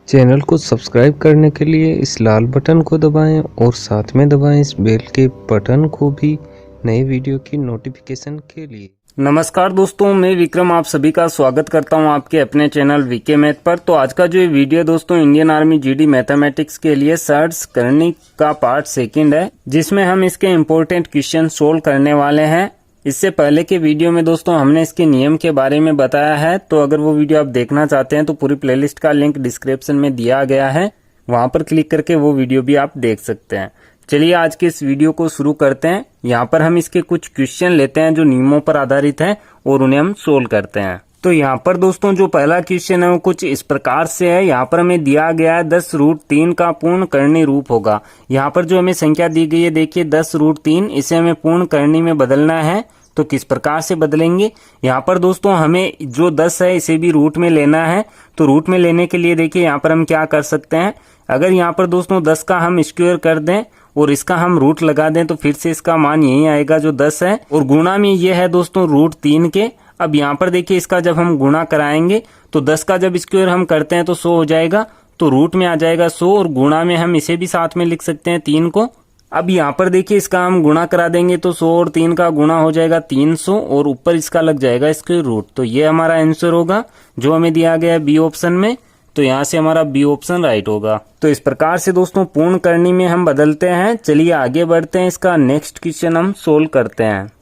Channel को subscribe करने के लिए इस लाल बटन को दबाएं और साथ में दबाएं इस बेल के बटन को भी नए वीडियो की नोटिफिकेशन के लिए। नमस्कार दोस्तों, मैं विक्रम आप सभी का स्वागत करता हूं आपके अपने चैनल वीके मैथ पर। तो आज का जो ये वीडियो दोस्तों इंडियन आर्मी जीडी मैथमेटिक्स के लिए सर्च करने का पार्ट सेकंड है, जिसमें हम इसके इम्पोर्टेंट क्वेश्चन सोल्व करने वाले हैं। इससे पहले के वीडियो में दोस्तों हमने इसके नियम के बारे में बताया है, तो अगर वो वीडियो आप देखना चाहते हैं तो पूरी प्लेलिस्ट का लिंक डिस्क्रिप्शन में दिया गया है, वहां पर क्लिक करके वो वीडियो भी आप देख सकते हैं। चलिए आज के इस वीडियो को शुरू करते हैं। यहाँ पर हम इसके कुछ क्वेश्चन लेते हैं जो नियमों पर आधारित हैं और उन्हें हम सोल्व करते हैं। तो यहाँ पर दोस्तों जो पहला क्वेश्चन है वो कुछ इस प्रकार से है। यहाँ पर हमें दिया गया है 10√3 का पूर्ण करनी रूप होगा। यहाँ पर जो हमें संख्या दी गई है देखिए 10√3, इसे हमें पूर्ण करनी में बदलना है। तो किस प्रकार से बदलेंगे? यहाँ पर दोस्तों हमें जो 10 है इसे भी रूट में लेना है। तो रूट में लेने के लिए देखिए यहाँ पर हम क्या कर सकते हैं, अगर यहाँ पर दोस्तों 10 का हम स्क्वायर कर दें और इसका हम रूट लगा दें तो फिर से इसका मान यही आएगा जो 10 है, और गुणा में ये है दोस्तों √3 के। अब यहाँ पर देखिए इसका जब हम गुणा कराएंगे तो 10 का जब स्क्वायर हम करते हैं तो 100 हो जाएगा, तो रूट में आ जाएगा 100 और गुणा में हम इसे भी साथ में लिख सकते हैं 3 को। अब यहाँ पर देखिए इसका हम गुणा करा देंगे तो 100 और 3 का गुणा हो जाएगा 300 और ऊपर इसका लग जाएगा स्क्वायर रूट। तो ये हमारा आंसर होगा जो हमें दिया गया है बी ऑप्शन में। तो यहाँ से हमारा बी ऑप्शन राइट होगा। तो इस प्रकार से दोस्तों पूर्ण करनी में हम बदलते हैं। चलिए आगे बढ़ते हैं, इसका नेक्स्ट क्वेश्चन हम सोल्व करते हैं।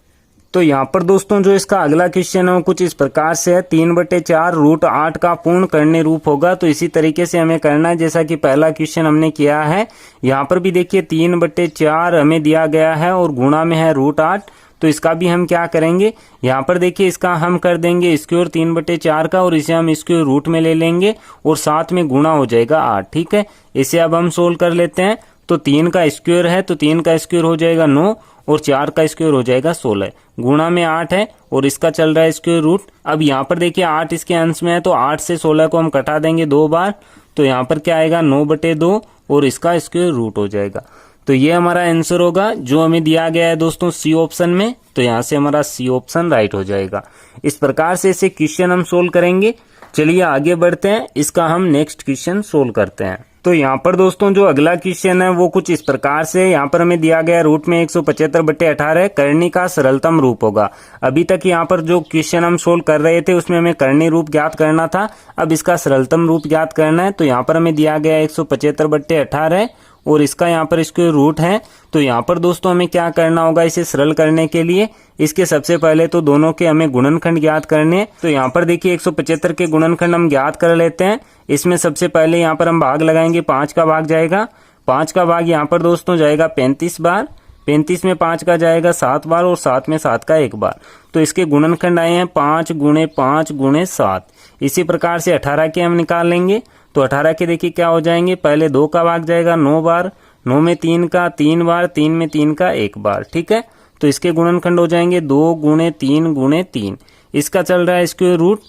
तो यहाँ पर दोस्तों जो इसका अगला क्वेश्चन है वो कुछ इस प्रकार से है, 3/4 √8 का पूर्ण करने रूप होगा। तो इसी तरीके से हमें करना है जैसा कि पहला क्वेश्चन हमने किया है। यहाँ पर भी देखिए 3/4 हमें दिया गया है और गुणा में है √8। तो इसका भी हम क्या करेंगे, यहाँ पर देखिए इसका हम कर देंगे स्क्वायर 3/4 का और इसे हम स्क्वायर रूट में ले लेंगे और साथ में गुणा हो जाएगा 8। ठीक है, इसे अब हम सोल्व कर लेते हैं। तो 3 का स्क्वायर है तो 3 का स्क्वायर हो जाएगा 9 और 4 का स्क्वायर हो जाएगा 16। गुणा में 8 है और इसका चल रहा है स्क्वायर रूट। अब यहाँ पर देखिए 8 इसके अंश में है तो 8 से 16 को हम कटा देंगे 2 बार। तो यहाँ पर क्या आएगा 9/2 और इसका स्क्वायर रूट हो जाएगा। तो ये हमारा आंसर होगा जो हमें दिया गया है दोस्तों सी ऑप्शन में। तो यहाँ से हमारा सी ऑप्शन राइट हो जाएगा। इस प्रकार से इसे क्वेश्चन हम सोल्व करेंगे। चलिए आगे बढ़ते हैं, इसका हम नेक्स्ट क्वेश्चन सोल्व करते हैं। तो यहाँ पर दोस्तों जो अगला क्वेश्चन है वो कुछ इस प्रकार से, यहाँ पर हमें दिया गया रूट में 175/18 करनी का सरलतम रूप होगा। अभी तक यहाँ पर जो क्वेश्चन हम सोल्व कर रहे थे उसमें हमें करनी रूप ज्ञात करना था, अब इसका सरलतम रूप ज्ञात करना है। तो यहाँ पर हमें दिया गया 175/18 और इसका यहाँ पर स्क्वायर रूट है। तो यहाँ पर दोस्तों हमें क्या करना होगा, इसे सरल करने के लिए इसके सबसे पहले तो दोनों के हमें गुणनखंड ज्ञात करने हैं। तो यहाँ पर देखिए 175 के गुणनखंड हम ज्ञात कर लेते हैं। इसमें सबसे पहले यहाँ पर हम भाग लगाएंगे, 5 का भाग जाएगा। 5 का भाग यहाँ पर दोस्तों जाएगा 35 बार। 35 में 5 का जाएगा 7 बार और 7 में 7 का 1 बार। तो इसके गुणनखंड आए हैं 5 × 5 × 7। इसी प्रकार से 18 के हम निकाल लेंगे। तो 18 के देखिए क्या हो जाएंगे, पहले 2 का भाग जाएगा 9 बार, 9 में 3 का 3 बार, 3 में 3 का 1 बार। ठीक है, तो इसके गुणनखंड हो जाएंगे 2 × 3 × 3। इसका चल रहा है स्क्वायर रूट।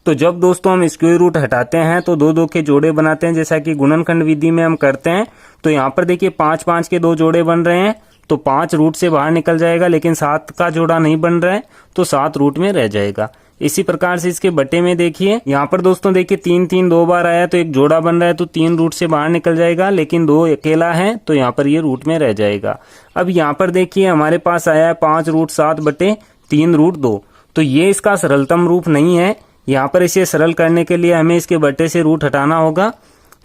तो जब दोस्तों हम स्क्वायर रूट हटाते हैं तो 2 के जोड़े बनाते हैं जैसा कि गुणनखंड विधि में हम करते हैं। तो यहाँ पर देखिए 5 के 2 जोड़े बन रहे हैं तो 5 रूट से बाहर निकल जाएगा, लेकिन 7 का जोड़ा नहीं बन रहा है तो 7 रूट में रह जाएगा। इसी प्रकार से इसके बटे में देखिए यहाँ पर दोस्तों देखिए 3 2 बार आया तो एक जोड़ा बन रहा है तो 3 रूट से बाहर निकल जाएगा, लेकिन 2 अकेला है तो यहाँ पर ये रूट में रह जाएगा। अब यहाँ पर देखिए हमारे पास आया है 5√7/3√2। तो ये इसका सरलतम रूप नहीं है। यहाँ पर इसे सरल करने के लिए हमें इसके बटे से रूट हटाना होगा।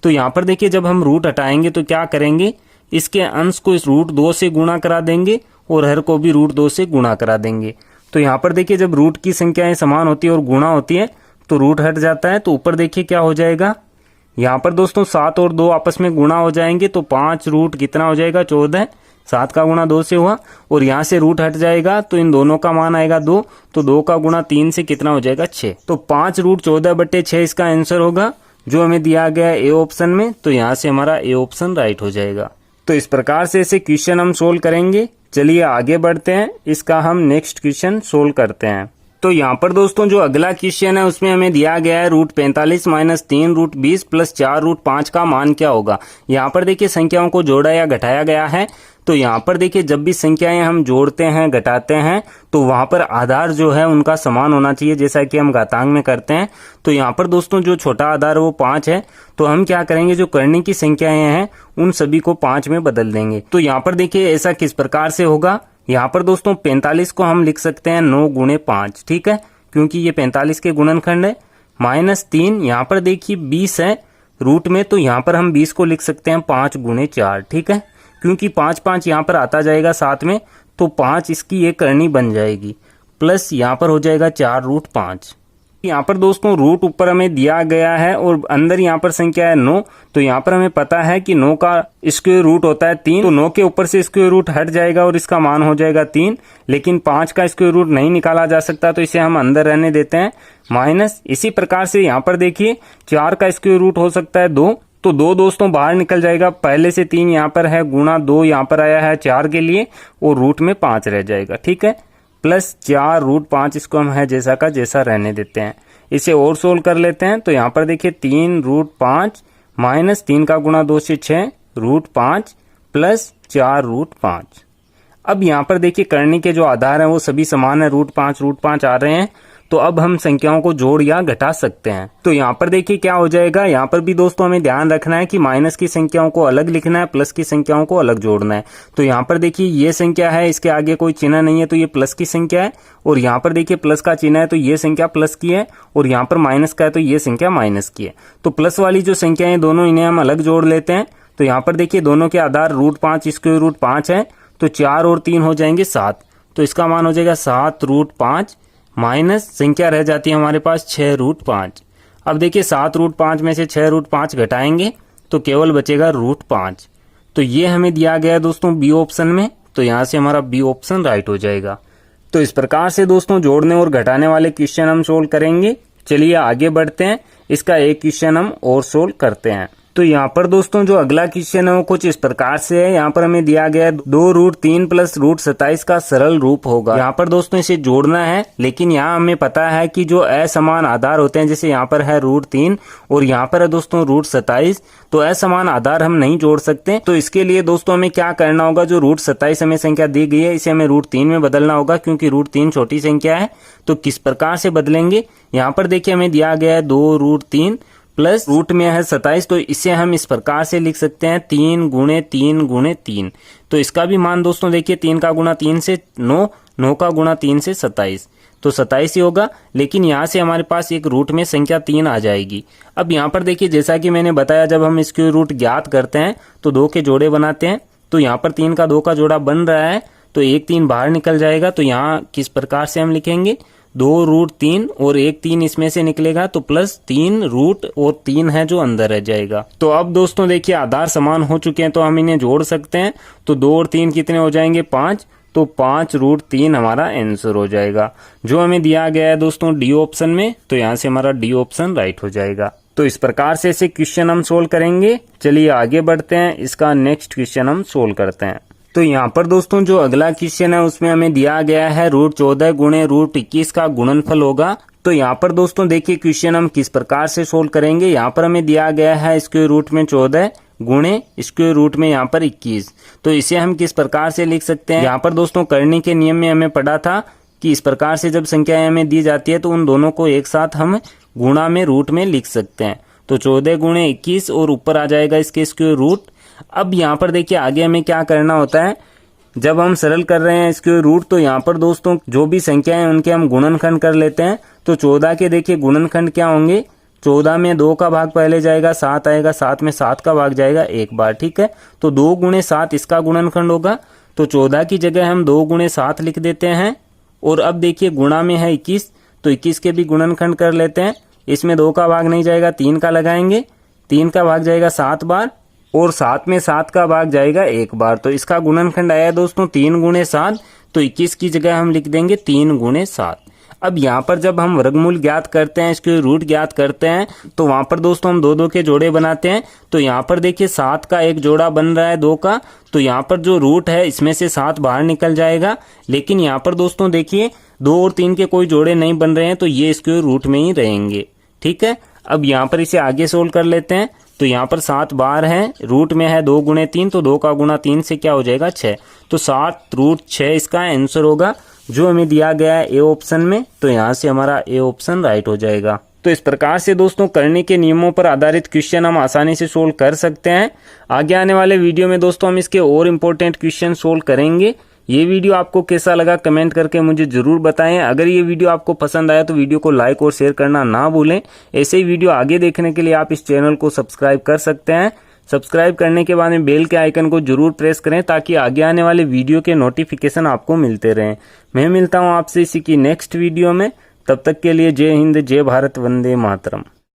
तो यहाँ पर देखिए जब हम रूट हटाएंगे तो क्या करेंगे, इसके अंश को इस √2 से गुणा करा देंगे और हर को भी √2 से गुणा करा देंगे। तो यहाँ पर देखिए जब रूट की संख्याएं समान होती है और गुणा होती है तो रूट हट जाता है। तो ऊपर देखिए क्या हो जाएगा, यहाँ पर दोस्तों 7 और 2 आपस में गुणा हो जाएंगे तो 5 रूट कितना हो जाएगा 14। 7 का गुणा 2 से हुआ और यहाँ से रूट हट जाएगा तो इन दोनों का मान आएगा 2। तो 2 का गुणा 3 से कितना हो जाएगा 6। तो 5√14/6 इसका आंसर होगा जो हमें दिया गया है ए ऑप्शन में। तो यहाँ से हमारा ए ऑप्शन राइट हो जाएगा। तो इस प्रकार से इसे क्वेश्चन हम सोल्व करेंगे। चलिए आगे बढ़ते हैं, इसका हम नेक्स्ट क्वेश्चन सोल्व करते हैं। तो यहाँ पर दोस्तों जो अगला क्वेश्चन है उसमें हमें दिया गया है √45 माइनस 3 √20 प्लस 4 √5 का मान क्या होगा। यहाँ पर देखिए संख्याओं को जोड़ा या घटाया गया है। तो यहाँ पर देखिए जब भी संख्याएं हम जोड़ते हैं घटाते हैं तो वहां पर आधार जो है उनका समान होना चाहिए, जैसा कि हम घातांक में करते हैं। तो यहाँ पर दोस्तों जो छोटा आधार है वो 5 है, तो हम क्या करेंगे, जो करने की संख्याएं हैं उन सभी को 5 में बदल देंगे। तो यहाँ पर देखिए ऐसा किस प्रकार से होगा। यहाँ पर दोस्तों 45 को हम लिख सकते हैं 9 गुणे 5, ठीक है, क्योंकि ये 45 के गुणनखंड है। माइनस 3, यहाँ पर देखिए 20 है रूट में, तो यहाँ पर हम 20 को लिख सकते हैं 5 गुणे 4, ठीक है, क्योंकि 5 5 यहाँ पर आता जाएगा साथ में, तो 5 इसकी एक करनी बन जाएगी। प्लस यहाँ पर हो जाएगा 4 √5। यहाँ पर दोस्तों रूट ऊपर हमें दिया गया है और अंदर यहाँ पर संख्या है 9, तो यहाँ पर हमें पता है कि 9 का स्क्वायर रूट होता है 3, तो 9 के ऊपर से स्क्वायर रूट हट जाएगा और इसका मान हो जाएगा 3। लेकिन 5 का स्क्वायर रूट नहीं निकाला जा सकता, तो इसे हम अंदर रहने देते हैं माइनस। इसी प्रकार से यहाँ पर देखिए 4 का स्क्वायर रूट हो सकता है 2, तो 2 दोस्तों बाहर निकल जाएगा। पहले से 3 यहाँ पर है, गुणा 2 यहाँ पर आया है 4 के लिए, और रूट में 5 रह जाएगा, ठीक है। प्लस 4 √5, इसको हम है जैसा का जैसा रहने देते हैं। इसे और सोल्व कर लेते हैं। तो यहाँ पर देखिए 3 √5 माइनस 3 का गुणा 2 से 6 √5 प्लस 4 √5। अब यहाँ पर देखिए करने के जो आधार हैं वो सभी समान है, √5 आ रहे हैं। तो अब हम संख्याओं को जोड़ या घटा सकते हैं। तो यहाँ पर देखिए क्या हो जाएगा, यहाँ पर भी दोस्तों हमें ध्यान रखना है कि माइनस की संख्याओं को अलग लिखना है, प्लस की संख्याओं को अलग जोड़ना है। तो यहाँ पर देखिए ये संख्या है, इसके आगे कोई चिन्ह नहीं है, तो ये प्लस की संख्या है, और यहाँ पर देखिए प्लस का चिन्ह है तो ये संख्या प्लस की है, और यहाँ पर माइनस का है तो ये संख्या माइनस की है। तो प्लस वाली जो संख्या है दोनों, इन्हें हम अलग जोड़ लेते हैं। तो यहाँ पर देखिए दोनों के आधार √5 स्क्वायर रूट 5 है, तो 4 और 3 हो जाएंगे 7, तो इसका मान हो जाएगा 7 √5 माइनस संख्या रह जाती है हमारे पास 6 √5। अब देखिए 7 √5 में से 6 √5 घटाएंगे तो केवल बचेगा √5। तो ये हमें दिया गया है दोस्तों बी ऑप्शन में, तो यहाँ से हमारा बी ऑप्शन राइट हो जाएगा। तो इस प्रकार से दोस्तों जोड़ने और घटाने वाले क्वेश्चन हम सोल्व करेंगे। चलिए आगे बढ़ते हैं, इसका एक क्वेश्चन हम और सोल्व करते हैं। तो यहाँ पर दोस्तों जो अगला क्वेश्चन है वो कुछ इस प्रकार से है। यहाँ पर हमें दिया गया है 2 √3 प्लस √27 का सरल रूप होगा। यहाँ पर दोस्तों इसे जोड़ना है, लेकिन यहाँ हमें पता है कि जो असमान आधार होते हैं, जैसे यहाँ पर है √3 और यहाँ पर है दोस्तों √27, तो असमान आधार हम नहीं जोड़ सकते। तो इसके लिए दोस्तों हमें क्या करना होगा, जो √27 हमें संख्या दी गई है इसे हमें √3 में बदलना होगा, क्योंकि √3 छोटी संख्या है। तो किस प्रकार से बदलेंगे, यहाँ पर देखिए हमें दिया गया है 2 √3 प्लस रूट में है 27, तो इसे हम इस प्रकार से लिख सकते हैं 3 गुणे 3 गुणे 3। तो इसका भी मान दोस्तों देखिए 3 का गुणा 3 से 9, 9 का गुणा 3 से 27, तो 27 ही होगा। लेकिन यहाँ से हमारे पास एक रूट में संख्या 3 आ जाएगी। अब यहाँ पर देखिए जैसा कि मैंने बताया, जब हम स्क्वायर रूट ज्ञात करते हैं तो 2 के जोड़े बनाते हैं। तो यहाँ पर 3 का 2 का जोड़ा बन रहा है, तो एक 3 बाहर निकल जाएगा। तो यहाँ किस प्रकार से हम लिखेंगे, 2 √3 और एक 3 इसमें से निकलेगा, तो प्लस 3 रूट और 3 है जो अंदर रह जाएगा। तो अब दोस्तों देखिए आधार समान हो चुके हैं, तो हम इन्हें जोड़ सकते हैं। तो 2 और 3 कितने हो जाएंगे, 5, तो 5 √3 हमारा आंसर हो जाएगा, जो हमें दिया गया है दोस्तों डी ऑप्शन में। तो यहाँ से हमारा डी ऑप्शन राइट हो जाएगा। तो इस प्रकार से ऐसे क्वेश्चन हम सोल्व करेंगे। चलिए आगे बढ़ते हैं, इसका नेक्स्ट क्वेश्चन हम सोल्व करते हैं। तो यहाँ पर दोस्तों जो अगला क्वेश्चन है उसमें हमें दिया गया है √14 गुणे √21 का गुणनफल होगा। तो यहाँ पर दोस्तों देखिए क्वेश्चन हम किस प्रकार से सोल्व करेंगे। यहाँ पर हमें दिया गया है स्क्वायर रूट में 14 गुणे स्क्वायर रूट में यहाँ पर 21, तो इसे हम किस प्रकार से लिख सकते हैं। यहाँ पर दोस्तों करने के नियम में हमें पढ़ा था कि इस प्रकार से जब संख्याएं हमें दी जाती है तो उन दोनों को एक साथ हम गुणा में रूट में लिख सकते हैं। तो 14 गुणे 21 और ऊपर आ जाएगा इसके स्क्वायर रूट। अब यहाँ पर देखिए आगे हमें क्या करना होता है, जब हम सरल कर रहे हैं स्क्वायर रूट, तो यहाँ पर दोस्तों जो भी संख्याएं हैं उनके हम गुणनखंड कर लेते हैं। तो 14 के देखिए गुणनखंड क्या होंगे, 14 में 2 का भाग पहले जाएगा, 7 आएगा, 7 में 7 का भाग जाएगा एक बार, ठीक है। तो 2 गुणे 7 इसका गुणनखंड होगा। तो 14 की जगह हम 2 गुणे 7 लिख देते हैं। और अब देखिए गुणा में है 21, तो 21 के भी गुणनखंड कर लेते हैं। इसमें 2 का भाग नहीं जाएगा, 3 का लगाएंगे, 3 का भाग जाएगा 7 बार, और 7 में 7 का भाग जाएगा एक बार। तो इसका गुणनखंड आया दोस्तों 3 गुणे 7, तो 21 की जगह हम लिख देंगे 3 गुणे 7। अब यहाँ पर जब हम वर्गमूल ज्ञात करते हैं, इसके रूट ज्ञात करते हैं, तो वहां पर दोस्तों हम 2-2 के जोड़े बनाते हैं। तो यहाँ पर देखिए 7 का एक जोड़ा बन रहा है 2 का, तो यहाँ पर जो रूट है इसमें से 7 बाहर निकल जाएगा। लेकिन यहाँ पर दोस्तों देखिए 2 और 3 के कोई जोड़े नहीं बन रहे हैं, तो ये इसके रूट में ही रहेंगे। ठीक है, अब यहाँ पर इसे आगे सोल्व कर लेते हैं। तो यहाँ पर 7 बार है, रूट में है 2 गुणे 3, तो 2 का गुणा 3 से क्या हो जाएगा 6। तो 7 रूट 6 इसका आंसर होगा जो हमें दिया गया है ए ऑप्शन में। तो यहाँ से हमारा ए ऑप्शन राइट हो जाएगा। तो इस प्रकार से दोस्तों करनी के नियमों पर आधारित क्वेश्चन हम आसानी से सोल्व कर सकते हैं। आगे आने वाले वीडियो में दोस्तों हम इसके और इम्पोर्टेंट क्वेश्चन सोल्व करेंगे। ये वीडियो आपको कैसा लगा कमेंट करके मुझे जरूर बताएं। अगर ये वीडियो आपको पसंद आया तो वीडियो को लाइक और शेयर करना ना भूलें। ऐसे ही वीडियो आगे देखने के लिए आप इस चैनल को सब्सक्राइब कर सकते हैं। सब्सक्राइब करने के बाद में बेल के आइकन को जरूर प्रेस करें ताकि आगे आने वाले वीडियो के नोटिफिकेशन आपको मिलते रहें। मैं मिलता हूं आपसे इसी की नेक्स्ट वीडियो में। तब तक के लिए जय हिंद, जय भारत, वंदे मातरम।